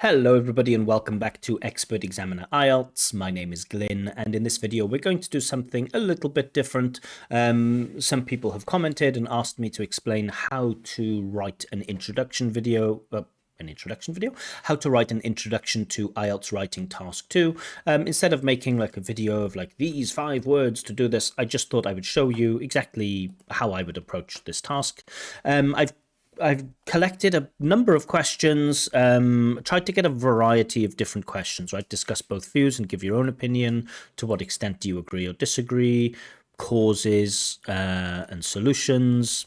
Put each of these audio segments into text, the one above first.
Hello everybody and welcome back to Expert Examiner IELTS. My name is Glyn and in this video we're going to do something a little bit different. Some people have commented and asked me to explain how to write an introduction video, how to write an introduction to IELTS writing task 2. Instead of making like a video of like these 5 words to do this, I just thought I would show you exactly how I would approach this task. I've collected a number of questions, tried to get a variety of different questions, right? Discuss both views and give your own opinion. To what extent do you agree or disagree? Causes and solutions.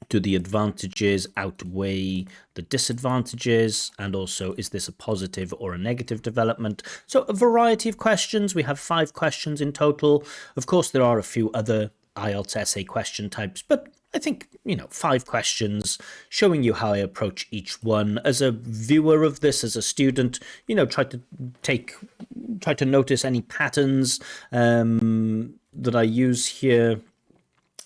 Do the advantages outweigh the disadvantages? And also, is this a positive or a negative development? So a variety of questions. We have 5 questions in total. Of course, there are a few other IELTS essay question types, but I think, 5 questions showing you how I approach each one. As a viewer of this, as a student, try to notice any patterns that I use here.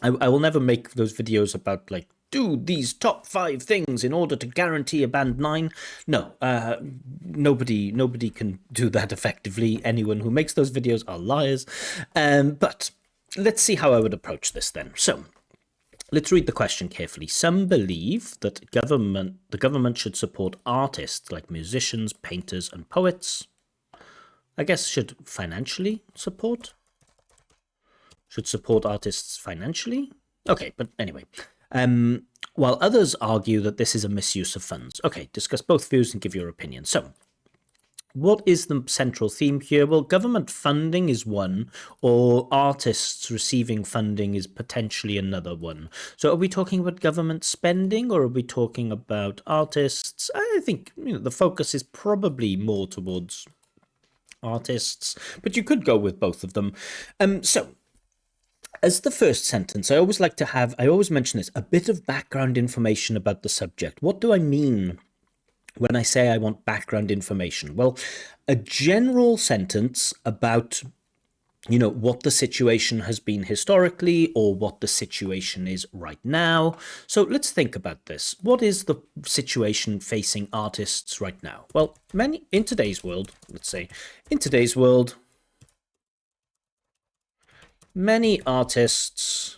I will never make those videos about like, do these top 5 things in order to guarantee a band 9. No, nobody can do that effectively. Anyone who makes those videos are liars. But let's see how I would approach this then. So let's read the question carefully. Some believe that the government should support artists like musicians, painters, and poets. I guess should financially support. Should support artists financially. Okay, but anyway. While others argue that this is a misuse of funds. Okay, discuss both views and give your opinion. So, what is the central theme here? Well, government funding is one, or artists receiving funding is potentially another one. So are we talking about government spending or are we talking about artists? I think the focus is probably more towards artists, but you could go with both of them. So as the first sentence, I always mention this, a bit of background information about the subject. What do I mean when I say I want background information? Well, a general sentence about, what the situation has been historically or what the situation is right now. So let's think about this. What is the situation facing artists right now? Well, in today's world, many artists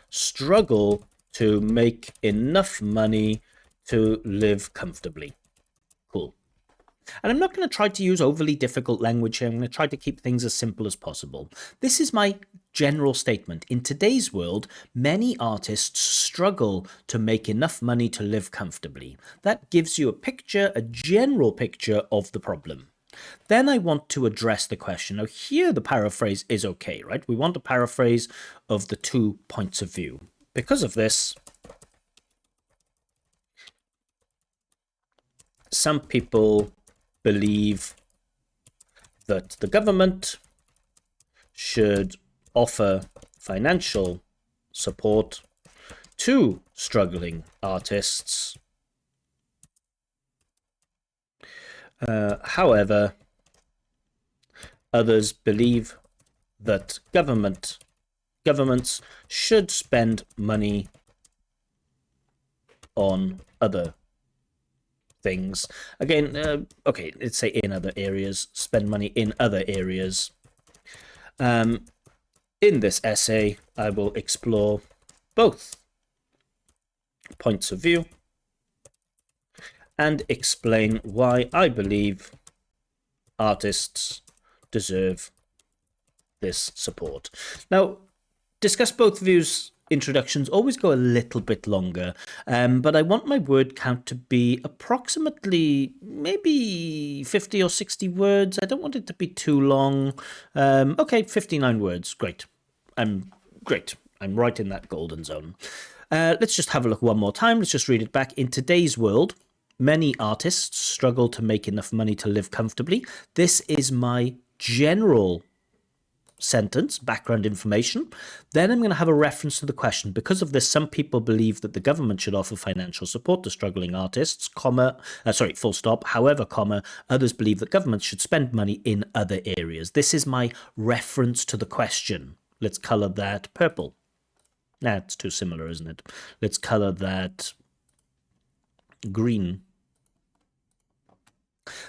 struggle to make enough money to live comfortably. Cool. And I'm not going to try to use overly difficult language here. I'm going to try to keep things as simple as possible. This is my general statement. In today's world, many artists struggle to make enough money to live comfortably. That gives you a general picture of the problem. Then I want to address the question. Now here the paraphrase is okay, right? We want a paraphrase of the 2 points of view. Because of this, some people believe that the government should offer financial support to struggling artists. However, others believe that governments should spend money on other things. Again, okay, let's say in other areas, spend money in other areas. In this essay, I will explore both points of view and explain why I believe artists deserve this support. Now, discuss both views. Introductions always go a little bit longer, but I want my word count to be approximately maybe 50 or 60 words. I don't want it to be too long. Okay, 59 words. Great. I'm right in that golden zone. Let's just have a look one more time. Let's just read it back. In today's world, many artists struggle to make enough money to live comfortably. This is my general sentence, background information. Then I'm going to have a reference to the question. Because of this, some people believe that the government should offer financial support to struggling artists, full stop. However, others believe that governments should spend money in other areas. This is my reference to the question. Let's color that purple. Nah, it's too similar, isn't it? Let's color that green.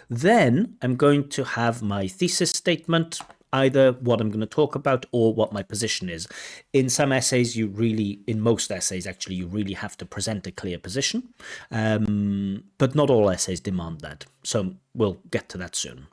Then I'm going to have my thesis statement, either what I'm going to talk about or what my position is. In some essays, in most essays actually, you really have to present a clear position, but not all essays demand that. So we'll get to that soon.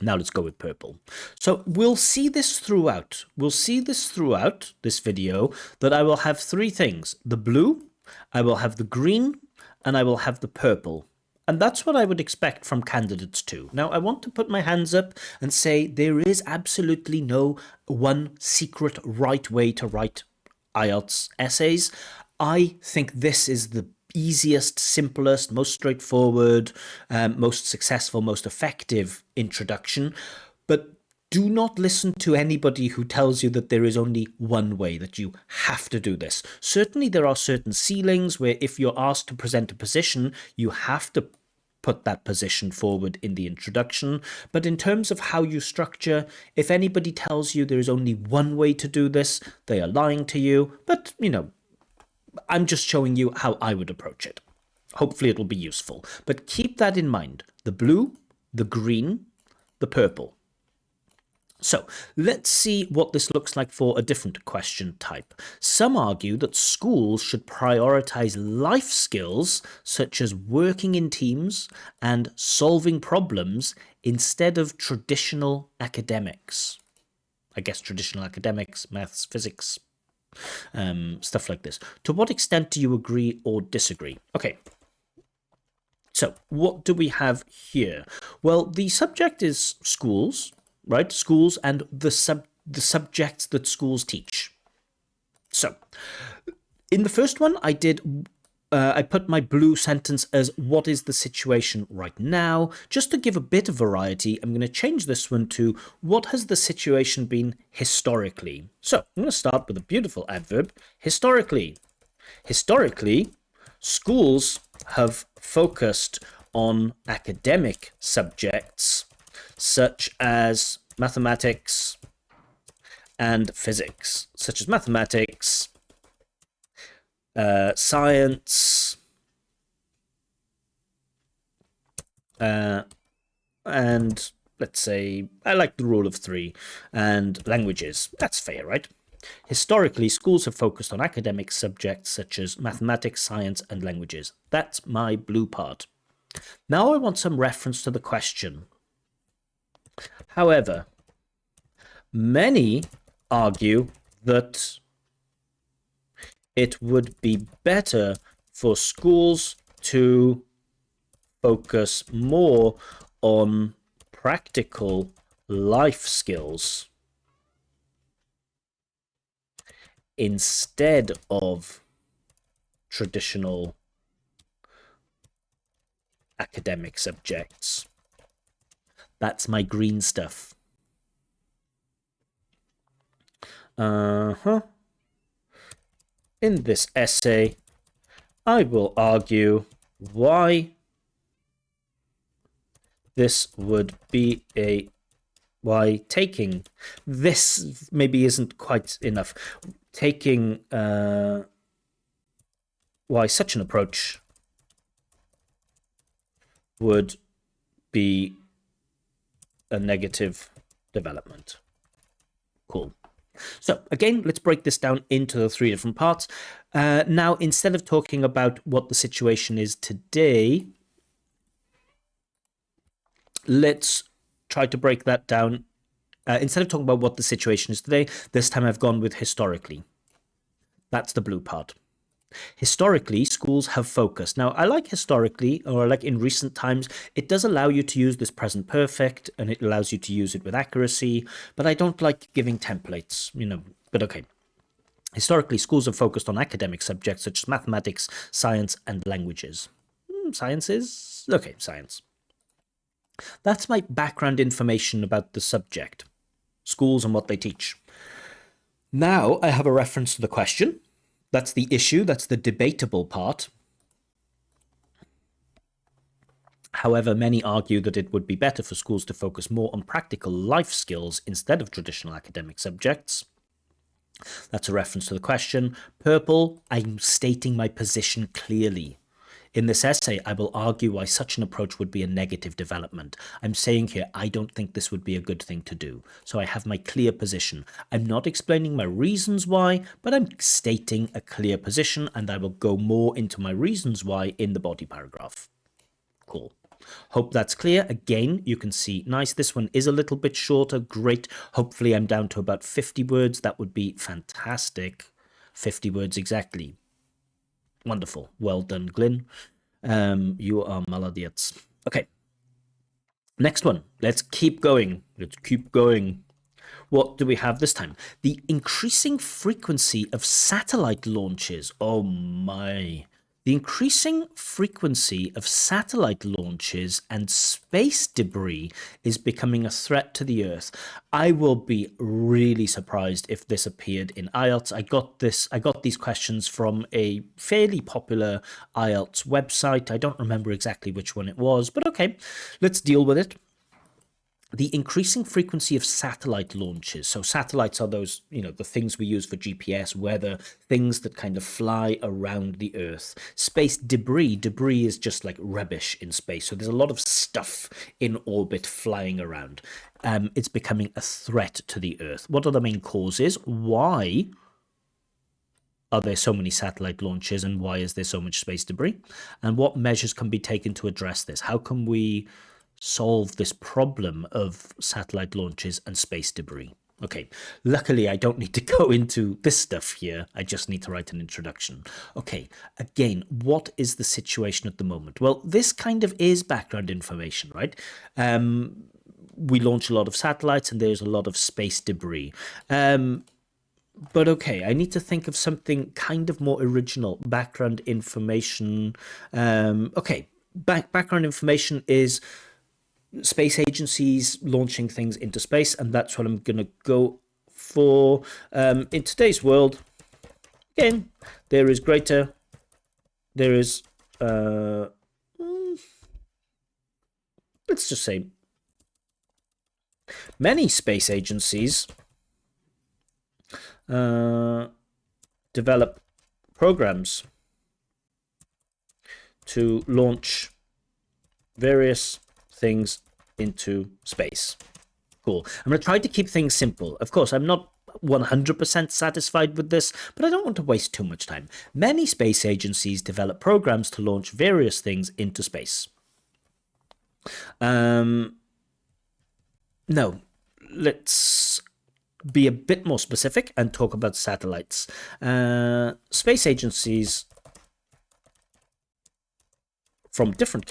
Now let's go with purple. So we'll see this throughout. We'll see this throughout this video, that I will have three things: the blue, I will have the green, and I will have the purple. And that's what I would expect from candidates too. Now, I want to put my hands up and say there is absolutely no one secret right way to write IELTS essays. I think this is the easiest, simplest, most straightforward, most successful, most effective introduction. But do not listen to anybody who tells you that there is only one way, that you have to do this. Certainly there are certain ceilings where if you're asked to present a position, you have to put that position forward in the introduction. But in terms of how you structure, if anybody tells you there is only one way to do this, they are lying to you. But, I'm just showing you how I would approach it. Hopefully it'll be useful. But keep that in mind: the blue, the green, the purple. So let's see what this looks like for a different question type. Some argue that schools should prioritize life skills such as working in teams and solving problems instead of traditional academics. I guess traditional academics, maths, physics, stuff like this. To what extent do you agree or disagree? Okay. So what do we have here? Well, the subject is schools, right? Schools and the subjects that schools teach. So in the first one, I put my blue sentence as what is the situation right now. Just to give a bit of variety, I'm going to change this one to what has the situation been historically. So I'm going to start with a beautiful adverb: historically. Historically, schools have focused on academic subjects such as mathematics and physics, such as mathematics, science, and let's say, I like the rule of three, and languages. That's fair, right? Historically, schools have focused on academic subjects such as mathematics, science, and languages. That's my blue part. Now I want some reference to the question. However, many argue that it would be better for schools to focus more on practical life skills instead of traditional academic subjects. That's my green stuff. In this essay, I will argue why this would be why taking this maybe isn't quite enough. Taking why such an approach would be a negative development. Cool. So again, let's break this down into the three different parts. Now, instead of talking about what the situation is today, let's try to break that down. Instead of talking about what the situation is today, this time I've gone with historically. That's the blue part. Historically, schools have focused. Now, I like historically, or I like in recent times. It does allow you to use this present perfect, and it allows you to use it with accuracy, but I don't like giving templates, but okay. Historically, schools have focused on academic subjects such as mathematics, science, and languages. Sciences? Okay, science. That's my background information about the subject, schools and what they teach. Now I have a reference to the question. That's the issue, that's the debatable part. However, many argue that it would be better for schools to focus more on practical life skills instead of traditional academic subjects. That's a reference to the question. Purple, I'm stating my position clearly. In this essay, I will argue why such an approach would be a negative development. I'm saying here, I don't think this would be a good thing to do. So I have my clear position. I'm not explaining my reasons why, but I'm stating a clear position, and I will go more into my reasons why in the body paragraph. Cool. Hope that's clear. Again, you can see, nice. This one is a little bit shorter. Great. Hopefully I'm down to about 50 words. That would be fantastic. 50 words exactly. Wonderful. Well done, Glyn. You are maladiets. Okay. Next one. Let's keep going. Let's keep going. What do we have this time? The increasing frequency of satellite launches. Oh my. The increasing frequency of satellite launches and space debris is becoming a threat to the Earth. I will be really surprised if this appeared in IELTS. I got these questions from a fairly popular IELTS website. I don't remember exactly which one it was, but okay, let's deal with it. The increasing frequency of satellite launches. So satellites are those, the things we use for GPS, weather, things that kind of fly around the Earth. Space debris. Debris is just like rubbish in space. So there's a lot of stuff in orbit flying around. It's becoming a threat to the Earth. What are the main causes? Why are there so many satellite launches, and why is there so much space debris? And what measures can be taken to address this? How can we solve this problem of satellite launches and space debris? Okay, luckily I don't need to go into this stuff here. I just need to write an introduction. Okay, again, what is the situation at the moment? Well, this kind of is background information, right? We launch a lot of satellites and there's a lot of space debris. But okay, I need to think of something kind of more original. Background information. Okay, background information is space agencies launching things into space, and that's what I'm going to go for. In today's world, again, there is, let's just say, many space agencies develop programs to launch various things into space. Cool. I'm going to try to keep things simple. Of course, I'm not 100% satisfied with this, but I don't want to waste too much time. Many space agencies develop programs to launch various things into space. No, let's be a bit more specific and talk about satellites. Space agencies from different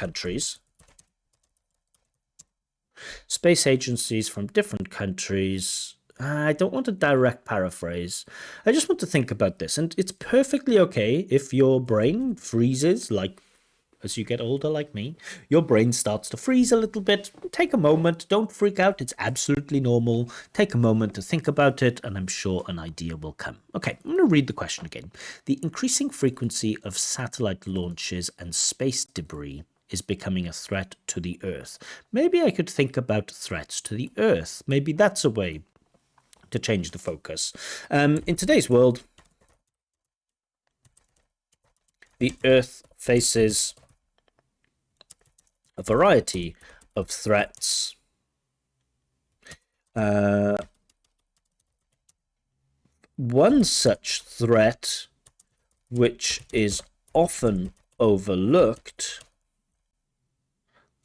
countries I don't want to direct paraphrase. I just want to think about this. And it's perfectly okay if your brain freezes, like as you get older like me. Your brain starts to freeze a little bit. Take a moment. Don't freak out. It's absolutely normal. Take a moment to think about it, and I'm sure an idea will come. Okay, I'm going to read the question again. The increasing frequency of satellite launches and space debris is becoming a threat to the Earth. Maybe I could think about threats to the Earth. Maybe that's a way to change the focus. In today's world, the Earth faces a variety of threats. One such threat, which is often overlooked,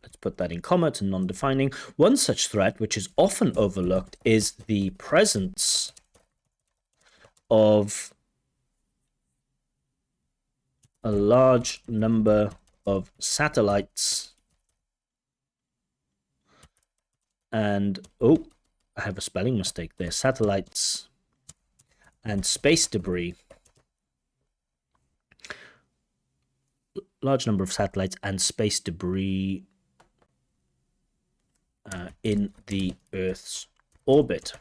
let's put that in comma to non-defining. One such threat, which is often overlooked, is the presence of a large number of satellites and, oh, I have a spelling mistake there, satellites and space debris. Large number of satellites and space debris in the Earth's orbit.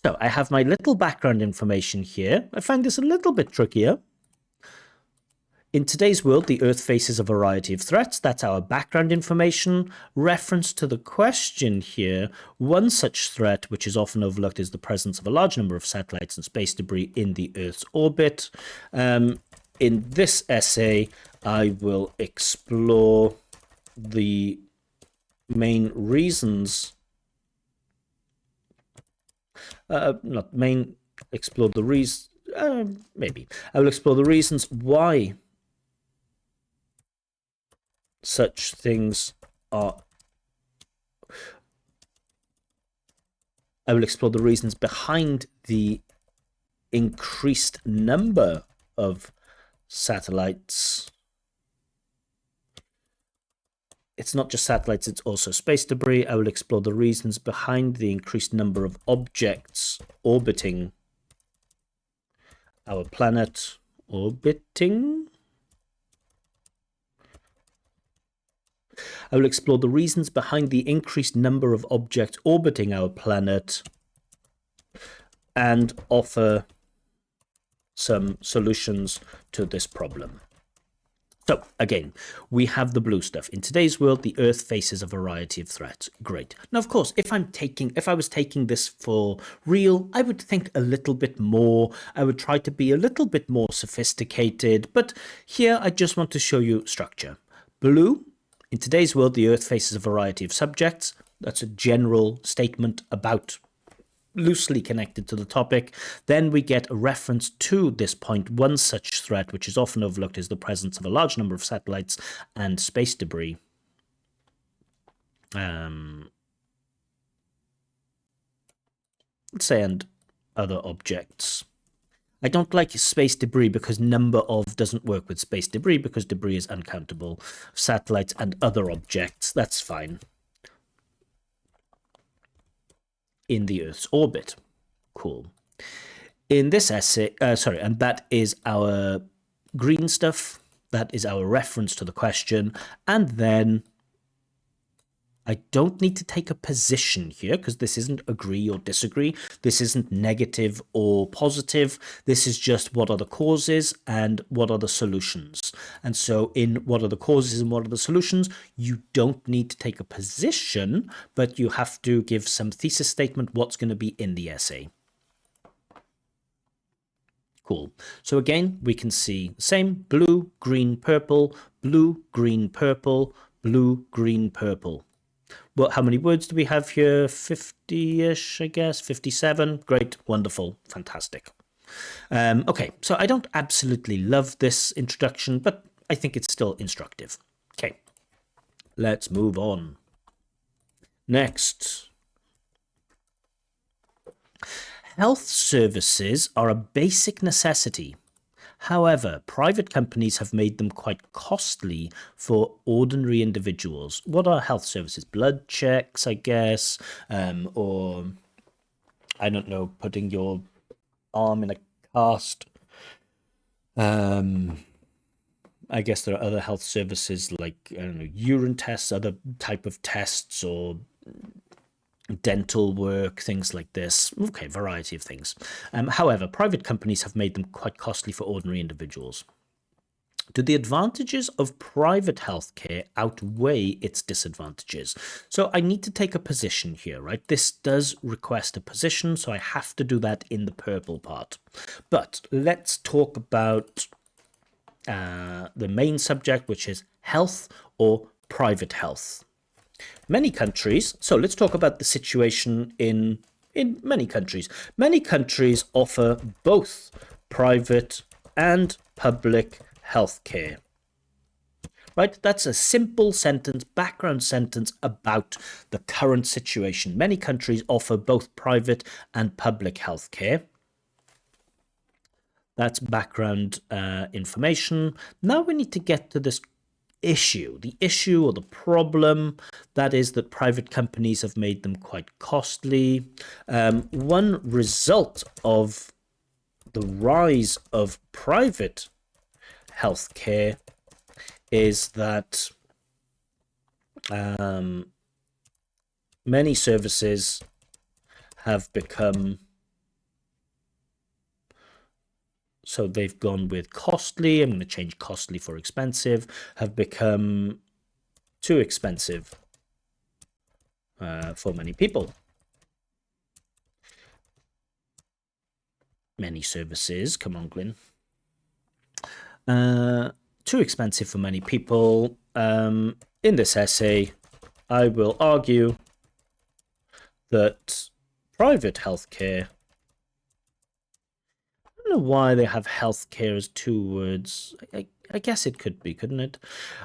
So I have my little background information here. I find this a little bit trickier. In today's world, the Earth faces a variety of threats. That's our background information. Reference to the question here, one such threat, which is often overlooked, is the presence of a large number of satellites and space debris in the Earth's orbit. in this essay, I will explore the main reasons, explore the reasons, maybe. I will explore the reasons why such things are. I will explore the reasons behind the increased number of satellites. It's not just satellites, it's also space debris. I will explore the reasons behind the increased number of objects orbiting our planet. Orbiting? I will explore the reasons behind the increased number of objects orbiting our planet and offer some solutions to this problem. So again, we have the blue stuff. In today's world, the Earth faces a variety of threats. Great. Now, of course, if I was taking this for real, I would think a little bit more. I would try to be a little bit more sophisticated. But here, I just want to show you structure. Blue, in today's world, the Earth faces a variety of subjects. That's a general statement about loosely connected to the topic. Then we get a reference to this point. One such threat, which is often overlooked, is the presence of a large number of satellites and space debris. Let's say, and other objects. I don't like space debris because number of doesn't work with space debris because debris is uncountable. Satellites and other objects, that's fine. In the Earth's orbit. Cool. In this essay, and that is our green stuff. That is our reference to the question. And then I don't need to take a position here because this isn't agree or disagree. This isn't negative or positive. This is just what are the causes and what are the solutions. And so in what are the causes and what are the solutions, you don't need to take a position, but you have to give some thesis statement what's going to be in the essay. Cool. So again, we can see the same blue, green, purple, blue, green, purple, blue, green, purple. Well, how many words do we have here? 50-ish, I guess, 57. Great, wonderful, fantastic. Okay, so I don't absolutely love this introduction, but I think it's still instructive. Okay, let's move on. Next. Health services are a basic necessity. However, private companies have made them quite costly for ordinary individuals. What are health services? Blood checks, I guess, or, I don't know, putting your arm in a cast. I guess there are other health services like, I don't know, urine tests, other type of tests, or dental work, things like this. Okay, variety of things. However, private companies have made them quite costly for ordinary individuals. Do the advantages of private healthcare outweigh its disadvantages? So I need to take a position here, right? This does request a position, so I have to do that in the purple part. But let's talk about the main subject, which is health or private health. Many countries, so let's talk about the situation in many countries. Many countries offer both private and public healthcare. Right? That's a simple sentence, background sentence about the current situation. Many countries offer both private and public healthcare. That's background information. Now we need to get to this issue, the issue or the problem, that is that private companies have made them quite costly. One result of the rise of private healthcare is that many services have become, so they've gone with costly, I'm going to change costly for expensive, have become too expensive for many people. Many services, come on, Glyn. too expensive for many people. In this essay, I will argue that private healthcare, I don't know why they have healthcare as two words. I guess it could be, couldn't it?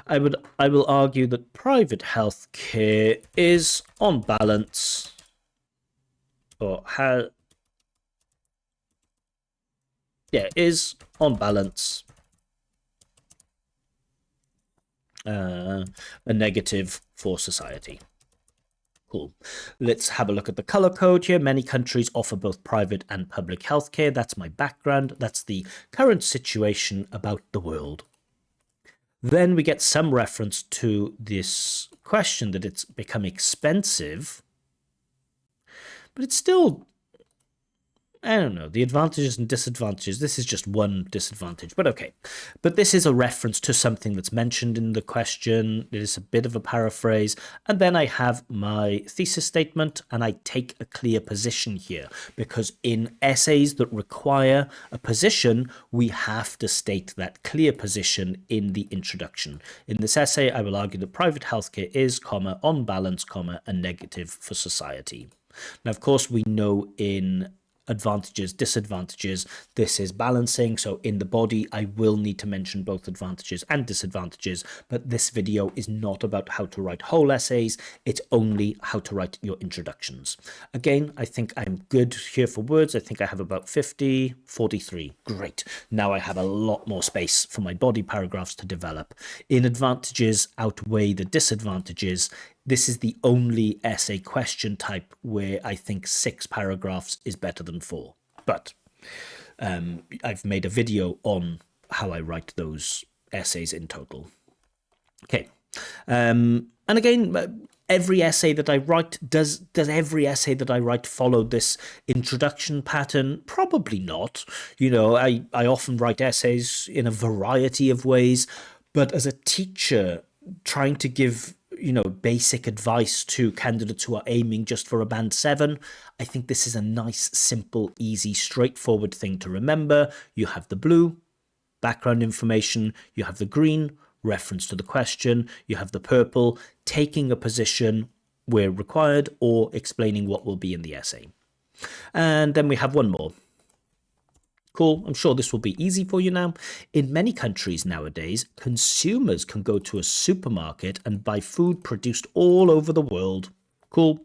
I will argue that private healthcare is on balance, or is on balance a negative for society. Cool. Let's have a look at the color code here. Many countries offer both private and public healthcare. That's my background. That's the current situation about the world. Then we get some reference to this question that it's become expensive, but it's still, I don't know, the advantages and disadvantages. This is just one disadvantage, but okay. But this is a reference to something that's mentioned in the question. It is a bit of a paraphrase. And then I have my thesis statement, and I take a clear position here, because in essays that require a position, we have to state that clear position in the introduction. In this essay, I will argue that private healthcare is, on balance, a negative for society. Now, of course, we know in advantages, disadvantages, this is balancing. So in the body, I will need to mention both advantages and disadvantages, but this video is not about how to write whole essays. It's only how to write your introductions. Again, I think I'm good here for words. I think I have about 50, 43. Great. Now I have a lot more space for my body paragraphs to develop. In advantages outweigh the disadvantages. This is the only essay question type where I think 6 paragraphs is better than 4. But I've made a video on how I write those essays in total. Okay. And again, every essay that I write, does every essay that I write follow this introduction pattern? Probably not. You know, I often write essays in a variety of ways, but as a teacher, trying to give basic advice to candidates who are aiming just for a band 7, I think this is a nice, simple, easy, straightforward thing to remember. You have the blue, background information, you have the green, reference to the question, you have the purple, taking a position where required or explaining what will be in the essay. And then we have one more. Cool. I'm sure this will be easy for you now. In many countries nowadays, consumers can go to a supermarket and buy food produced all over the world. Cool.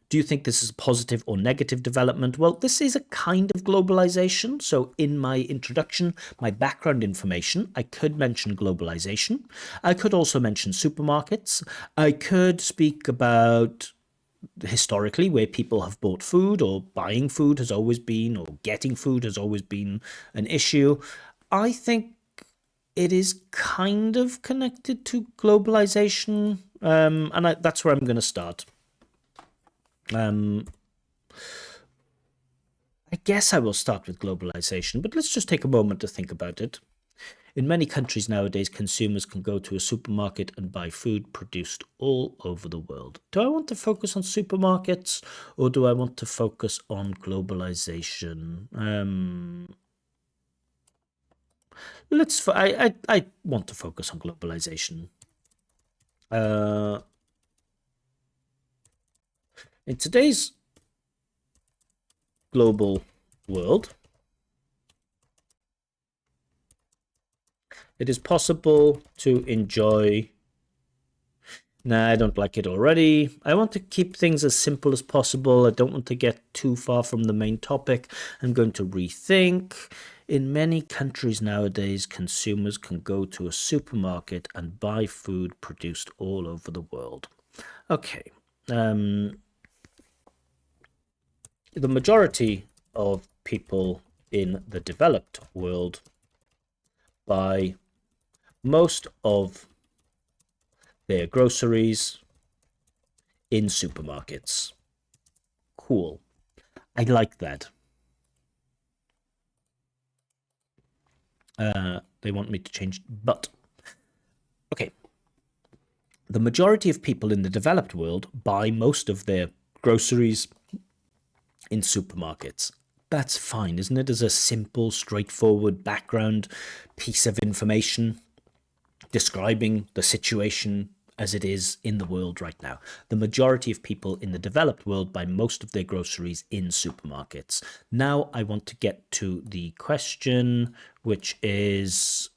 Do you think this is a positive or negative development? Well, this is a kind of globalization. So in my introduction, my background information, I could mention globalization. I could also mention supermarkets. I could speak about historically where people have bought food, or buying food has always been, or getting food has always been an issue. I think it is kind of connected to globalization, and that's where I'm going to start. I guess I will start with globalization, but let's just take a moment to think about it. In many countries nowadays, consumers can go to a supermarket and buy food produced all over the world. Do I want to focus on supermarkets, or do I want to focus on globalization? I want to focus on globalization. In today's global world, it is possible to enjoy... Nah, I don't like it already. I want to keep things as simple as possible. I don't want to get too far from the main topic. I'm going to rethink. In many countries nowadays, consumers can go to a supermarket and buy food produced all over the world. Okay. The majority of people in the developed world buy most of their groceries in supermarkets. Cool. I like that. They want me to change, but okay. The majority of people in the developed world buy most of their groceries in supermarkets. That's fine, isn't it? As a simple, straightforward background piece of information describing the situation as it is in the world right now. The majority of people in the developed world buy most of their groceries in supermarkets. Now I want to get to the question, which is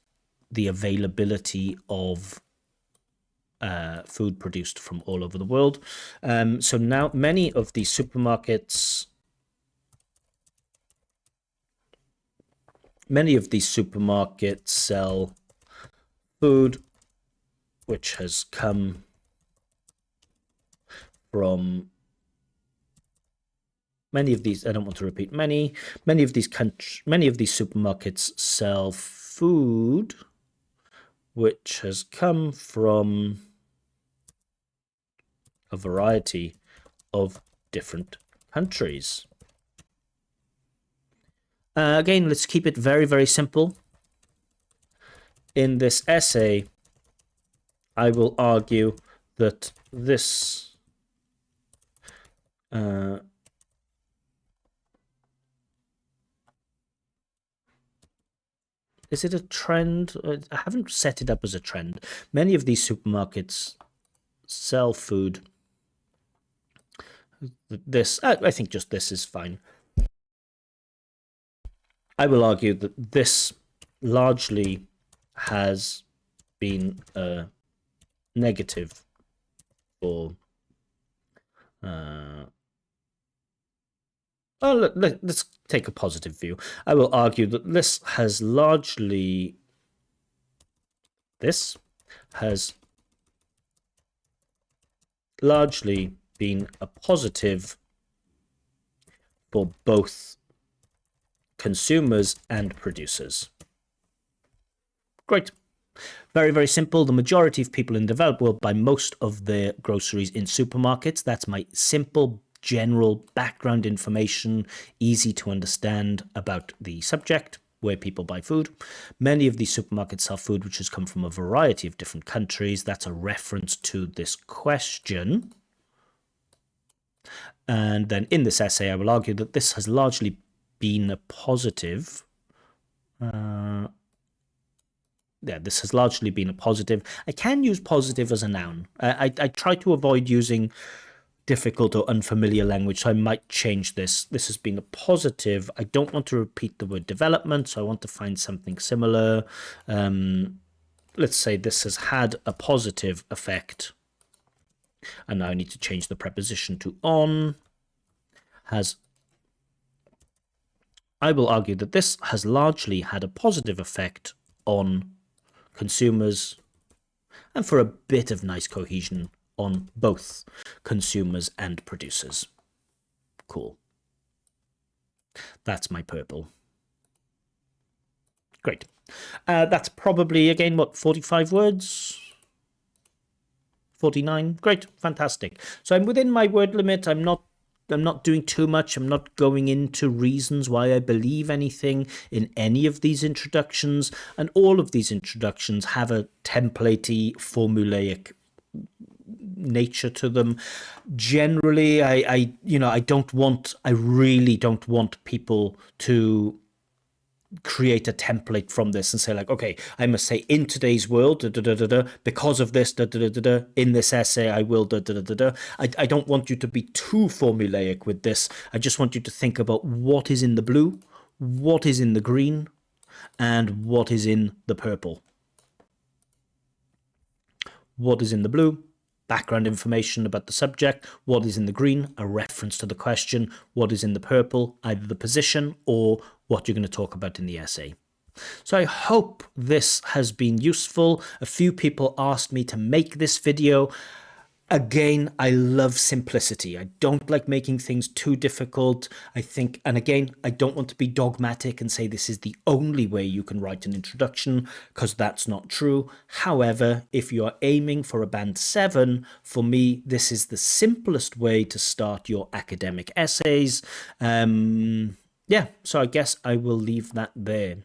the availability of food produced from all over the world. So now many of these supermarkets sell food which has come from many of these. I don't want to repeat many of these supermarkets sell food which has come from a variety of different countries. Again, let's keep it very, very simple. In this essay, I will argue that this is it a trend? I haven't set it up as a trend. Many of these supermarkets sell food. This, I think just this is fine. I will argue that this largely has been negative for let's take a positive view. I will argue that this has largely been a positive for both consumers and producers. Great. Very, very simple. The majority of people in the developed world buy most of their groceries in supermarkets. That's my simple, general background information, easy to understand about the subject, where people buy food. Many of these supermarkets sell food which has come from a variety of different countries. That's a reference to this question. And then in this essay, I will argue that this has largely been a positive. This has largely been a positive. I can use positive as a noun. I try to avoid using difficult or unfamiliar language, so I might change this. This has been a positive. I don't want to repeat the word development, so I want to find something similar. Let's say this has had a positive effect. And now I need to change the preposition to on. I will argue that this has largely had a positive effect on consumers, and for a bit of nice cohesion, on both consumers and producers. Cool. That's my purple. Great. That's probably, again, what, 45 words? 49? Great. Fantastic. So I'm within my word limit. I'm not doing too much. I'm not going into reasons why I believe anything in any of these introductions. And all of these introductions have a templatey, formulaic nature to them. Generally, I really don't want people to create a template from this and say, like, okay, I must say in today's world, because of this, in this essay, I will, I don't want you to be too formulaic with this. I just want you to think about what is in the blue, what is in the green, and what is in the purple. What is in the blue? Background information about the subject. What is in the green? A reference to the question. What is in the purple? Either the position or what you're going to talk about in the essay. So I hope this has been useful. A few people asked me to make this video. Again, I love simplicity. I don't like making things too difficult. I think, and again, I don't want to be dogmatic and say this is the only way you can write an introduction, because that's not true. However, if you are aiming for a band 7, for me, this is the simplest way to start your academic essays. Yeah, so I guess I will leave that there.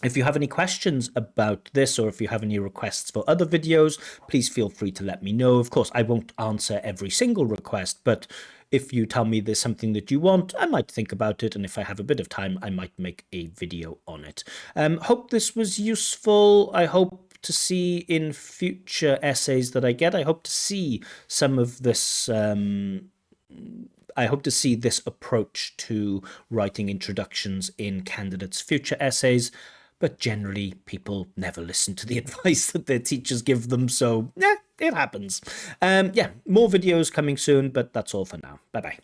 If you have any questions about this, or if you have any requests for other videos, please feel free to let me know. Of course, I won't answer every single request, but If you tell me there's something that you want, I might think about it, and if I have a bit of time, I might make a video on it. Hope this was useful. I hope to see in future essays that I get, I hope to see some of this I hope to see this approach to writing introductions in candidates' future essays, but generally people never listen to the advice that their teachers give them, so yeah, it happens. Yeah, more videos coming soon, but that's all for now. Bye-bye.